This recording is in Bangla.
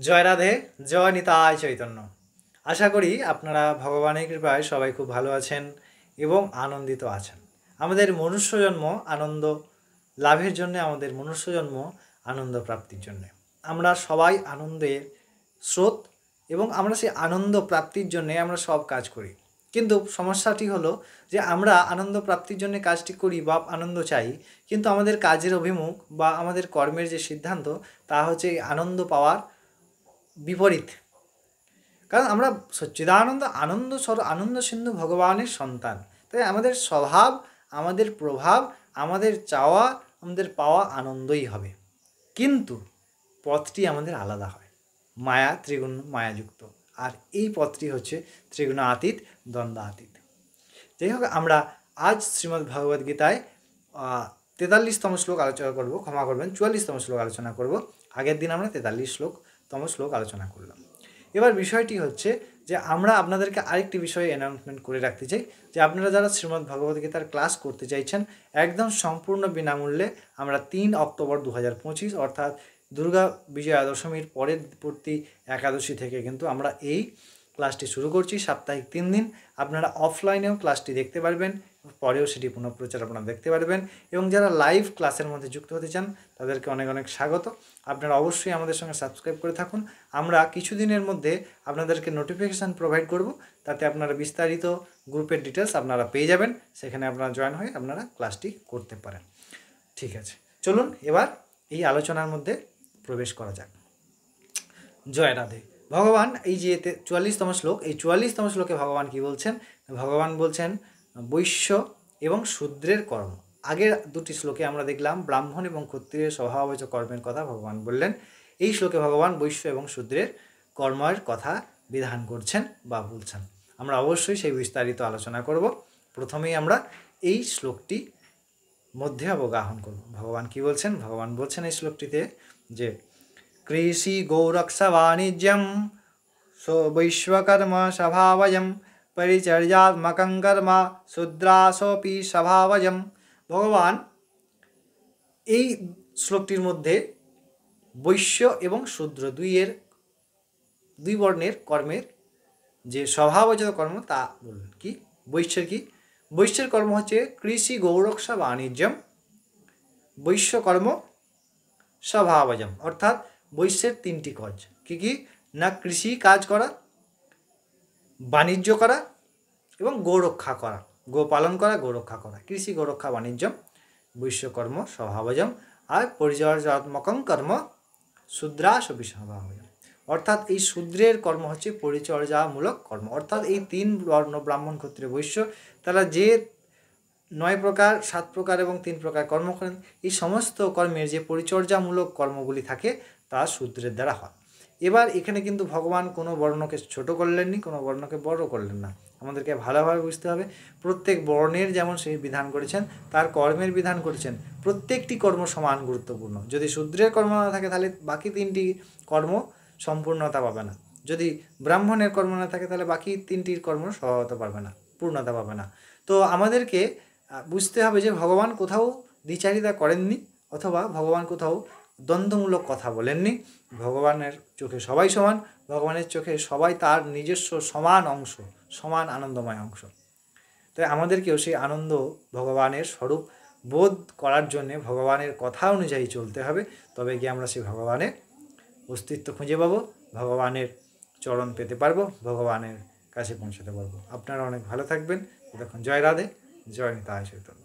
জয় রাধে, জয় নিতাই চৈতন্য। আশা করি আপনারা ভগবানের কৃপায় সবাই খুব ভালো আছেন এবং আনন্দিত আছেন। আমাদের মনুষ্য জন্ম আনন্দ লাভের জন্য, আমাদের মনুষ্য জন্ম আনন্দ প্রাপ্তির জন্য। আমরা সবাই আনন্দের স্রোত এবং আমরা সেই আনন্দ প্রাপ্তির জন্যে আমরা সব কাজ করি। কিন্তু সমস্যাটি হলো যে আমরা আনন্দ প্রাপ্তির জন্য কাজটি করি বা আনন্দ চাই, কিন্তু আমাদের কাজের অভিমুখ বা আমাদের কর্মের যে সিদ্ধান্ত তা হচ্ছে এই আনন্দ পাওয়ার বিপরীত। কারণ আমরা সচ্চিদানন্দ আনন্দ সিন্ধু ভগবানের সন্তান, তাই আমাদের স্বভাব, আমাদের প্রভাব, আমাদের চাওয়া, আমাদের পাওয়া আনন্দই হবে। কিন্তু পথটি আমাদের আলাদা হয়, মায়া ত্রিগুণ মায়াযুক্ত। আর এই পথটি হচ্ছে ত্রিগুণাতীত, দ্বন্দ্বাতীত। যাই হোক, আমরা আজ শ্রীমদ্ ভগবদ্ গীতায় 43তম শ্লোক আলোচনা করব, ক্ষমা করবেন 44তম শ্লোক আলোচনা করব। আগের দিন আমরা 43তম শ্লোক আলোচনা করলাম। এবার বিষয়টি হচ্ছে যে আমরা আপনাদেরকে আরেকটি বিষয়ে অ্যানাউন্সমেন্ট করে রাখতে চাই যে আপনারা যারা শ্রীমদ্ ভগবদ্গীতার ক্লাস করতে চাইছেন একদম সম্পূর্ণ বিনামূল্যে, আমরা 3 অক্টোবর 2025 অর্থাৎ দুর্গা বিজয়া দশমীর পরের প্রতি একাদশী থেকে কিন্তু আমরা এই ক্লাসটি শুরু করছি। সাপ্তাহিক 3 দিন আপনারা অফলাইনেও ক্লাসটি দেখতে পারবেন, পরেও সেটি পুনঃপ্রচার আপনারা দেখতে পারবেন। এবং যারা লাইভ ক্লাসের মধ্যে যুক্ত হতে চান তাদেরকে অনেক অনেক স্বাগত। আপনারা অবশ্যই আমাদের সঙ্গে সাবস্ক্রাইব করে থাকুন। আমরা কিছুদিনের মধ্যে আপনাদেরকে নোটিফিকেশান প্রোভাইড করব, তাতে আপনারা বিস্তারিত গ্রুপের ডিটেলস আপনারা পেয়ে যাবেন। সেখানে আপনারা জয়েন হয়ে আপনারা ক্লাসটি করতে পারেন। ঠিক আছে, চলুন এবার এই আলোচনার মধ্যে প্রবেশ করা যাক। জয় রাধে। ভগবান এই যে 44তম শ্লোক, এই 44তম শ্লোকে ভগবান কি বলছেন? ভগবান বলছেন বৈশ্য এবং শূদ্রের কর্ম। আগের দুটি শ্লোকে আমরা দেখলাম ব্রাহ্মণ এবং ক্ষত্রিয়ের স্বভাবজ কর্মের কথা ভগবান বললেন। এই শ্লোকে ভগবান বৈশ্য এবং শূদ্রের কর্মের কথা বিধান করছেন বা বলছেন। আমরা অবশ্যই সেই বিস্তারিত আলোচনা করব। প্রথমেই আমরা এই শ্লোকটি মধ্যে অবগাহন করব। ভগবান কি বলছেন? ভগবান বলছেন এই শ্লোকটিতে যে কৃষি গৌরক্ষ বাণিজ্যম বৈশ্বকর্ম স্বভাবজম পরিচর্যাত্মকং কর্ম শূদ্রাসপি স্বভাবজম। ভগবান এই শ্লোকটির মধ্যে বৈশ্য এবং শূদ্র দুই বর্ণের কর্মের যে স্বভাবজাত কর্ম তা বললেন। কি বৈশ্যের কি? বৈশ্যের কর্ম হচ্ছে কৃষি গৌরক্ষ বাণিজ্যম বৈশ্যকর্ম স্বভাবজম, অর্থাৎ বৈশ্যের 3টি কাজ। কি কি না? কৃষি কাজ করা, বাণিজ্য করা এবং গোরক্ষা করা, গোপালন করা, গোরক্ষা করা। কৃষি গোরক্ষা বাণিজ্যম বৈশ্যকর্ম স্বভাবজম। আর পরিচর্যাত্মকং কর্ম শূদ্রাসপি স্বভাবজম, অর্থাৎ এই শূদ্রের কর্ম হচ্ছে পরিচর্যামূলক কর্ম। অর্থাৎ এই 3 বর্ণ ব্রাহ্মণ ক্ষত্রিয় বৈশ্য তারা যে 9 প্রকার 7 প্রকার এবং 3 প্রকার কর্ম করেন, এই সমস্ত কর্মের যে পরিচর্যামূলক কর্মগুলি থাকে তা শূদ্রের দ্বারা হয়। এবার এখানে কিন্তু ভগবান কোনো বর্ণকে ছোট করলেননি, কোনো বর্ণকে বড় করলেন না। আমাদেরকে ভালোভাবে বুঝতে হবে প্রত্যেক বর্ণের যেমন সেই বিধান করেছেন তার কর্মের বিধান করেছেন। প্রত্যেকটি কর্ম সমান গুরুত্বপূর্ণ। যদি শূদ্রের কর্ম না থাকে তাহলে বাকি 3টি কর্ম সম্পূর্ণতা পাবে না। যদি ব্রাহ্মণের কর্ম না থাকে তাহলে বাকি 3টির কর্ম স্বভাবতা পাবে না, পূর্ণতা পাবে না। তো আমাদেরকে বুঝতে হবে যে ভগবান কোথাও দ্বিচারিতা করেননি, অথবা ভগবান কোথাও দ্বন্দ্বমূলক কথা বলেননি। ভগবানের চোখে সবাই সমান, ভগবানের চোখে সবাই তার নিজস্ব সমান অংশ, সমান আনন্দময় অংশ। তাই আমাদেরকেও সেই আনন্দ ভগবানের স্বরূপ বোধ করার জন্যে ভগবানের কথা অনুযায়ী চলতে হবে। তবে গিয়ে আমরা সেই ভগবানের অস্তিত্ব খুঁজে পাবো, ভগবানের চরণ পেতে পারবো, ভগবানের কাছে পৌঁছাতে পারবো। আপনারা অনেক ভালো থাকবেন। তখন জয় রাধে, জয় নিতাই চৈতন্য।